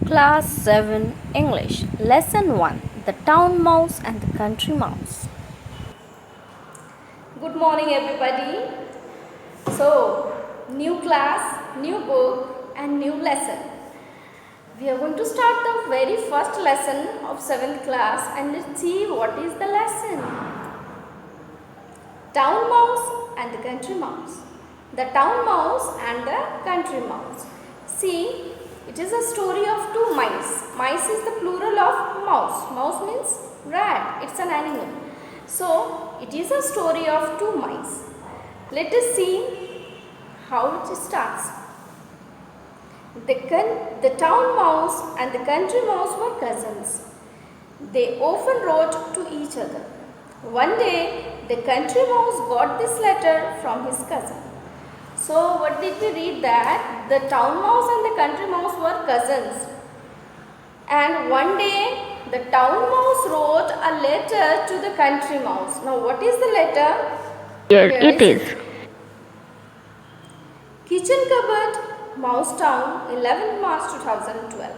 Class 7 English Lesson 1 The Town Mouse and the Country Mouse. Good morning, everybody. So, new class, new book, and new lesson. We are going to start the very first lesson of 7th class and let's see what is the lesson. Town Mouse and the Country Mouse. The Town Mouse and the Country Mouse. See, it is a story of two mice. Mice is the plural of mouse. Mouse means rat. It's an animal. So, it is a story of two mice. Let us see how it starts. The town mouse and the country mouse were cousins. They often wrote to each other. One day, the country mouse got this letter from his cousin. So, what did we read? That the town mouse and the country mouse were cousins. And one day, the town mouse wrote a letter to the country mouse. Now, what is the letter? Here Here it is. Kitchen cupboard, Mouse Town, 11th March 2012.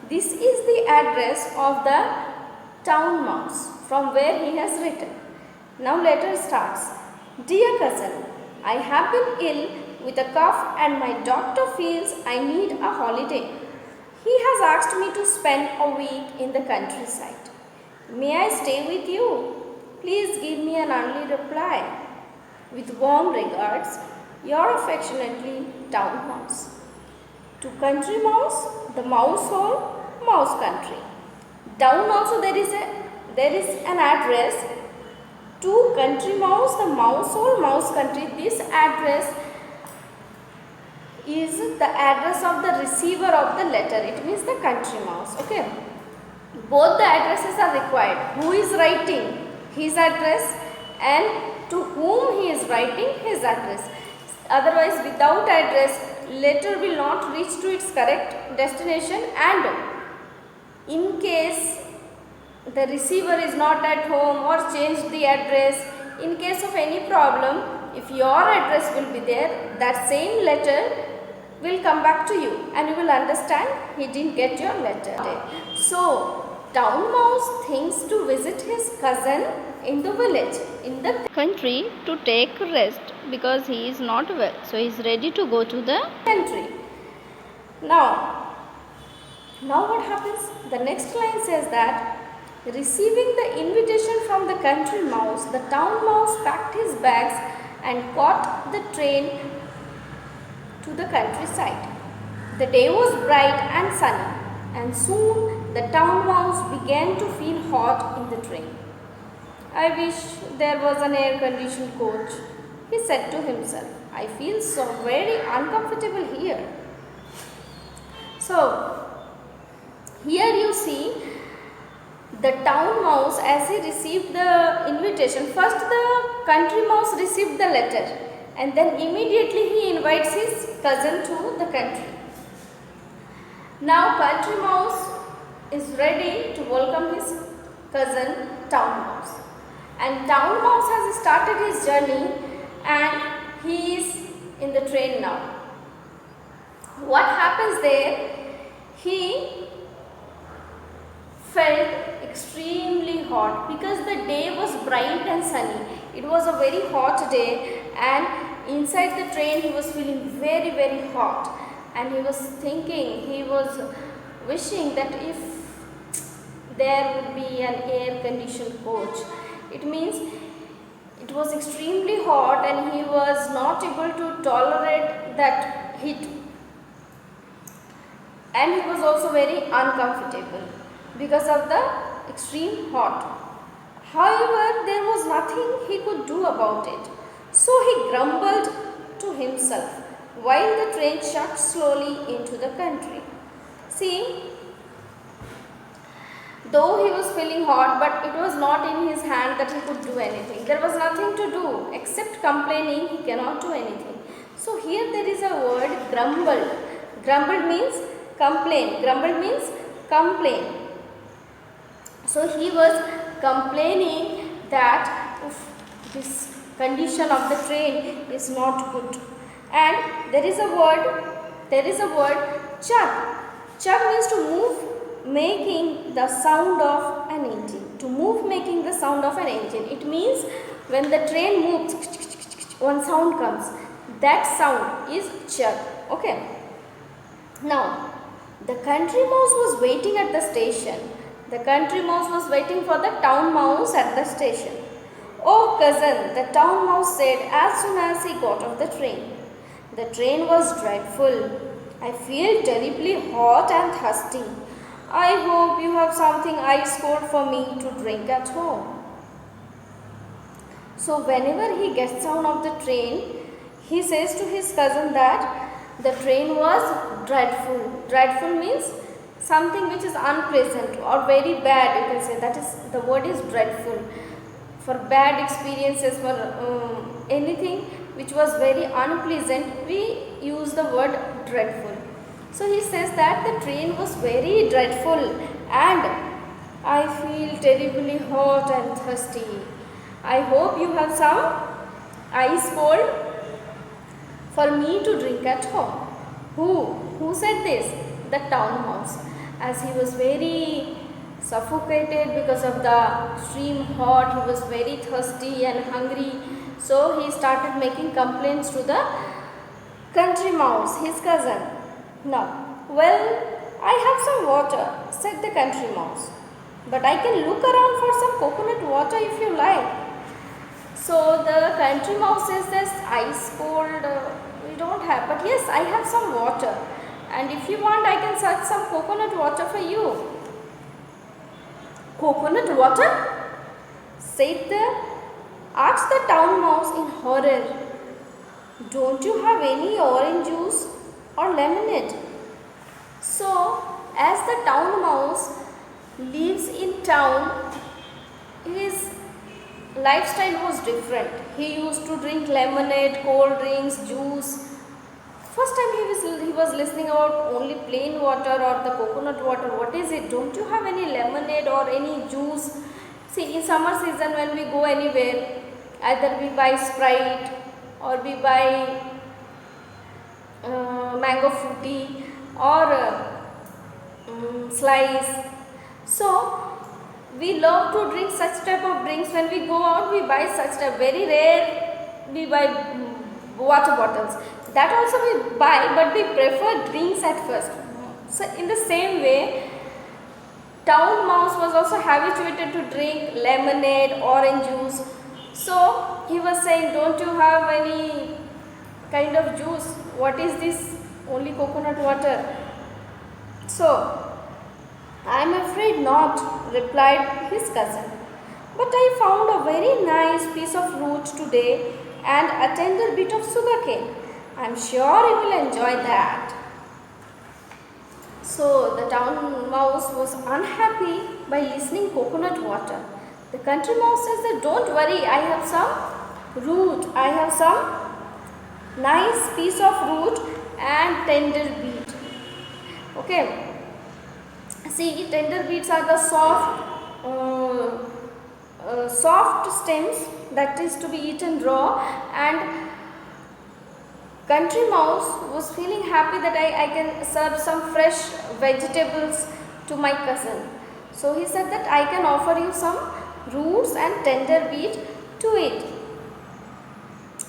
This is the address of the town mouse from where he has written. Now letter starts. Dear cousin, I have been ill with a cough and my doctor feels I need a holiday. He has asked me to spend a week in the countryside. May I stay with you? Please give me an early reply. With warm regards, your affectionately Town Mouse. To Country Mouse, the mouse hole, mouse country. Down also there is an address. To Country Mouse, the mouse hole, mouse country. This address is the address of the receiver of the letter. It means the country mouse. Okay. Both the addresses are required. Who is writing? His address, and to whom he is writing, his address. Otherwise, without address, letter will not reach to its correct destination, and in case the receiver is not at home or changed the address, in case of any problem, if your address will be there, that same letter will come back to you and you will understand he didn't get your letter. So, Town Mouse thinks to visit his cousin in the village, in the Country to take rest because he is not well. So he is ready to go to the country. Now what happens? The next line says that receiving the invitation from the country mouse, the town mouse packed his bags and caught the train to the countryside. The day was bright and sunny, and soon the town mouse began to feel hot in the train. I wish there was an air conditioned coach, he said to himself. I feel so very uncomfortable here. So, here you see the town mouse as he received the invitation. First, the country mouse received the letter, and then immediately he invites his cousin to the country. Now, country mouse is ready to welcome his cousin town mouse, and town mouse has started his journey and he is in the train now. What happens there? He felt extremely hot because the day was bright and sunny. It was a very hot day, and inside the train he was feeling very, very hot, and he was thinking, he was wishing that if there would be an air conditioned coach. It means it was extremely hot and he was not able to tolerate that heat, and he was also very uncomfortable because of the extreme hot. However, there was nothing he could do about it. So he grumbled to himself while the train shot slowly into the country. See, though he was feeling hot, but it was not in his hand that he could do anything. There was nothing to do except complaining. He cannot do anything. So here there is a word grumbled. Grumbled means complain. Grumbled means complain. So he was complaining that this condition of the train is not good. And there is a word char. Chug means to move, making the sound of an engine. To move, making the sound of an engine. It means when the train moves, one sound comes. That sound is chug. Okay. Now, the country mouse was waiting at the station. The country mouse was waiting for the town mouse at the station. Oh cousin, the town mouse said as soon as he got off the train. The train was dreadful. I feel terribly hot and thirsty. I hope you have something ice cold for me to drink at home. So whenever he gets down of the train, he says to his cousin that the train was dreadful. Dreadful means something which is unpleasant or very bad, you can say. That is, the word is dreadful. For bad experiences, for anything which was very unpleasant, we use the word dreadful. So he says that the train was very dreadful and I feel terribly hot and thirsty. I hope you have some ice cold for me to drink at home. Who said this? The town mouse. As he was very suffocated because of the extreme hot, he was very thirsty and hungry. So he started making complaints to the country mouse, his cousin. Now, well, I have some water, said the country mouse. But I can look around for some coconut water if you like. So the country mouse says this ice cold, we don't have, but yes, I have some water. And if you want, I can search some coconut water for you. Coconut water? Asked the town mouse in horror. Don't you have any orange juice or lemonade? So, as the town mouse lives in town, his lifestyle was different. He used to drink lemonade, cold drinks, juice. First time he was listening about only plain water or the coconut water. What is it? Don't you have any lemonade or any juice? See, in summer season when we go anywhere, either we buy Sprite or we buy mango fruity or slice. So, we love to drink such type of drinks. When we go out, we buy such type. Very rare we buy water bottles. That also we buy, but we prefer drinks at first. So in the same way, town mouse was also habituated to drink lemonade, orange juice. So he was saying, don't you have any kind of juice? What is this? Only coconut water. So, I am afraid not, replied his cousin. But I found a very nice piece of fruit today and a tender bit of sugarcane. I am sure you will enjoy that. So the town mouse was unhappy by listening coconut water. The country mouse says that don't worry, I have some root, I have some nice piece of root and tender beet. Okay. See, tender beets are the soft stems that is to be eaten raw, and country mouse was feeling happy that I can serve some fresh vegetables to my cousin. So he said that I can offer you some roots and tender beet to eat.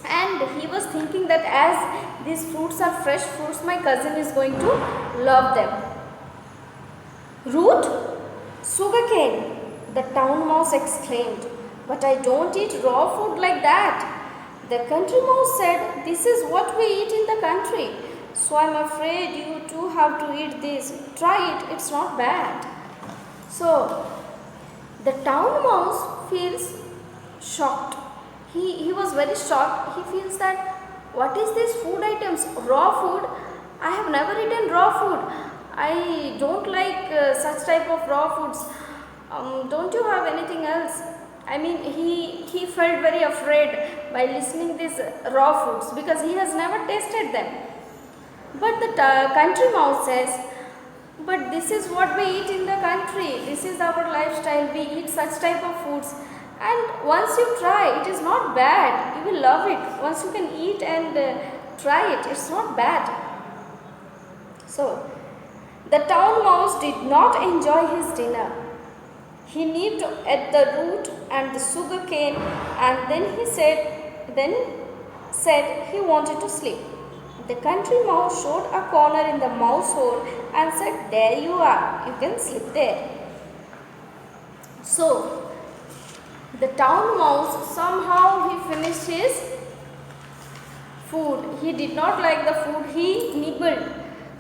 And he was thinking that as these fruits are fresh fruits, my cousin is going to love them. Root? Sugarcane, the town mouse exclaimed. But I don't eat raw food like that. The country mouse said, this is what we eat in the country. So I am afraid you too have to eat this. Try it, it's not bad. So the town mouse feels shocked. He was very shocked. He feels that, what is this food items? Raw food? I have never eaten raw food. I don't like such type of raw foods. Don't you have anything else? I mean, he felt very afraid by listening these raw foods because he has never tasted them. But the country mouse says, but this is what we eat in the country. This is our lifestyle. We eat such type of foods. And once you try, it is not bad. You will love it. Once you can eat and try it, it's not bad. So, The town mouse did not enjoy his dinner. He nipped at the root and the sugar cane, and then said he wanted to sleep. The country mouse showed a corner in the mouse hole and said, "There you are, you can sleep there." So, the town mouse somehow he finished his food. He did not like the food, he nibbled.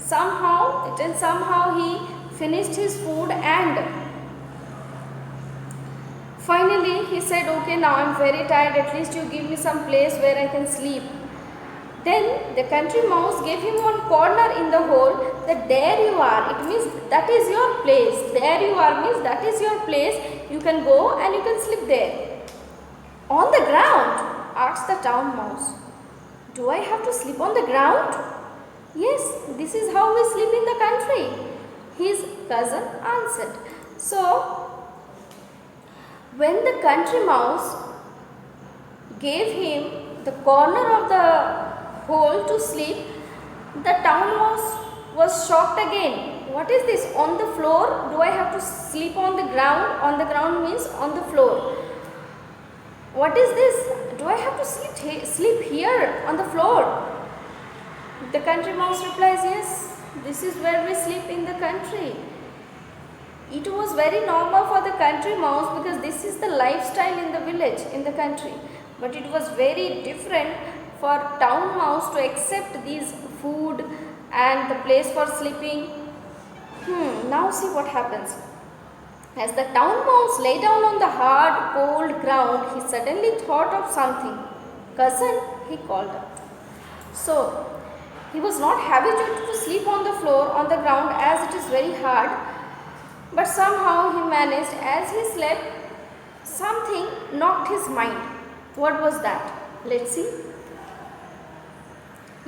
Somehow he finished his food, and finally he said, "Okay, now I'm very tired, at least you give me some place where I can sleep." Then the country mouse gave him one corner in the hole, that "There you are," it means that is your place. There you are means that is your place. You can go and you can sleep there. "On the ground?" asked the town mouse. "Do I have to sleep on the ground?" "Yes, this is how we sleep in the country," his cousin answered. So, when the country mouse gave him the corner of the hole to sleep, the town mouse was shocked again. "What is this? On the floor? Do I have to sleep on the ground?" On the ground means on the floor. "What is this? Do I have to sleep here on the floor?" The country mouse replies, "Yes, this is where we sleep in the country." It was very normal for the country mouse because this is the lifestyle in the village, in the country. But it was very different for town mouse to accept these food and the place for sleeping. Now see what happens. As the town mouse lay down on the hard, cold ground, he suddenly thought of something. "Cousin," he called out. So, he was not habituated to sleep on the floor, on the ground, as it is very hard. But somehow he managed. As he slept, something knocked his mind. What was that? Let's see.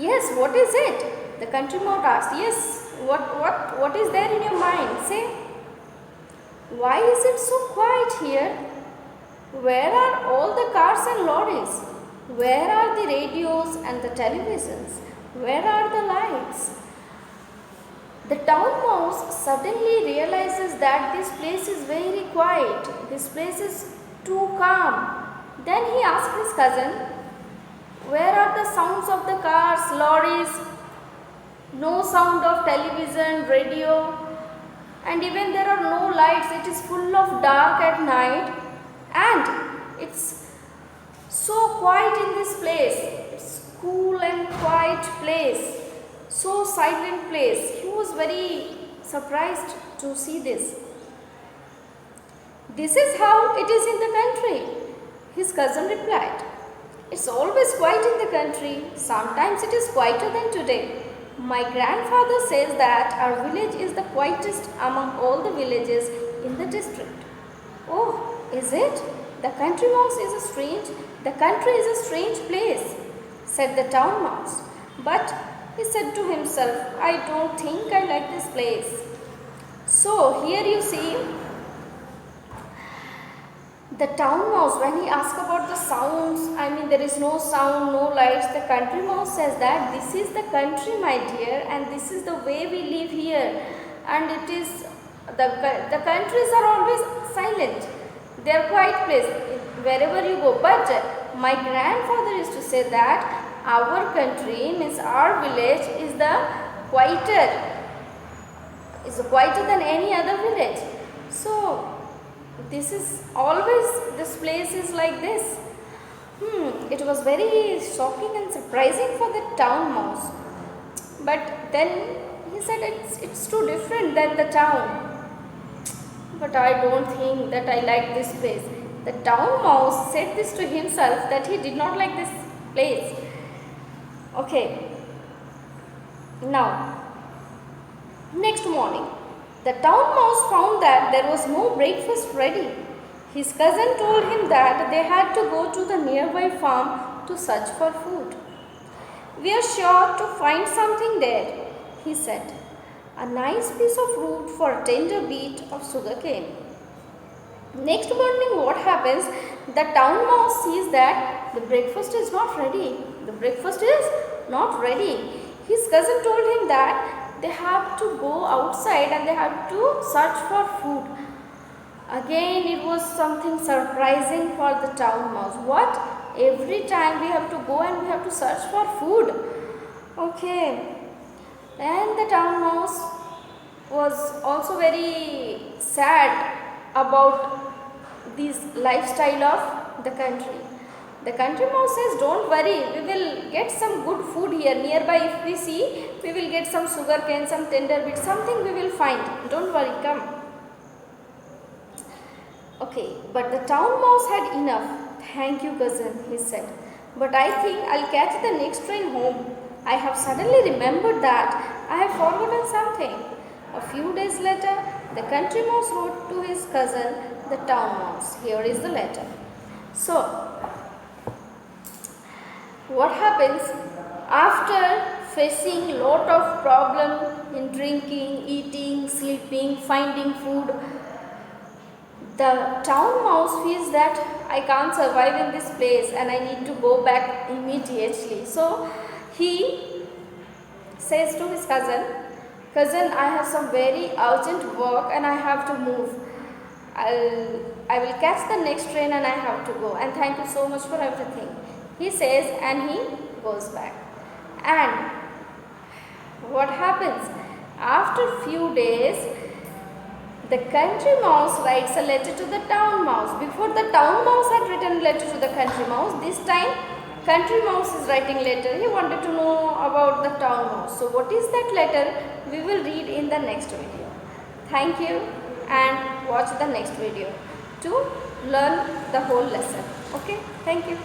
"Yes, what is it?" the country mouse asked. "Yes, what is there in your mind? Say." "Why is it so quiet here? Where are all the cars and lorries? Where are the radios and the televisions? Where are the lights?" The town mouse suddenly realizes that this place is very quiet. This place is too calm. Then he asked his cousin, "Where are the sounds of the cars, lorries? No sound of television, radio, and even there are no lights. It is full of dark at night, and it's so quiet in this place. It's cool and quiet place, so silent place." He was very surprised to see this. "This is how it is in the country," his cousin replied. "It's always quiet in the country. Sometimes it is quieter than today. My grandfather says that our village is the quietest among all the villages in the district." "Oh, is it? The country is a strange place," said the town mouse. But he said to himself, "I don't think I like this place." So here you see the town mouse, when he asked about the sounds, there is no sound, no lights. The country mouse says that this is the country, my dear, and this is the way we live here. And it is the countries are always silent. They are quiet place wherever you go. But my grandfather used to say that our country, means our village, is quieter than any other village. So this is always, this place is like this. It was very shocking and surprising for the town mouse. But then he said, it's too different than the town. "But I don't think that I like this place." The town mouse said this to himself, that he did not like this place. Okay. Now, next morning, the town mouse found that there was no breakfast ready. His cousin told him that they had to go to the nearby farm to search for food. "We are sure to find something there," he said. "A nice piece of root for a tender bit of sugarcane." Next morning, what happens? The town mouse sees that the breakfast is not ready. The breakfast is not ready. His cousin told him that they have to go outside and they have to search for food. Again, it was something surprising for the town mouse. What? Every time we have to go and we have to search for food. Okay. And the town mouse was also very sad about this lifestyle of the country. The country mouse says, don't worry, we will get some good food here nearby. If we see, we will get some sugar cane, some tender bit, something we will find. Don't worry, come. Okay, but the town mouse had enough. Thank you, cousin, he said. But I think I'll catch the next train home. I have suddenly remembered that I have forgotten something. A few days later, the country mouse wrote to his cousin, the town mouse. Here is the letter. So, what happens after facing lot of problem in drinking, eating, sleeping, finding food? The town mouse feels that I can't survive in this place and I need to go back immediately. So he says to his cousin, cousin, I have some very urgent work and I have to move. I will catch the next train and I have to go, and thank you so much for everything. He says, and he goes back. And what happens? After few days, the country mouse writes a letter to the town mouse. Before, the town mouse had written a letter to the country mouse. This time, country mouse is writing letter. He wanted to know about the town mouse. So what is that letter? We will read in the next video. Thank you, and watch the next video to learn the whole lesson. Okay, thank you.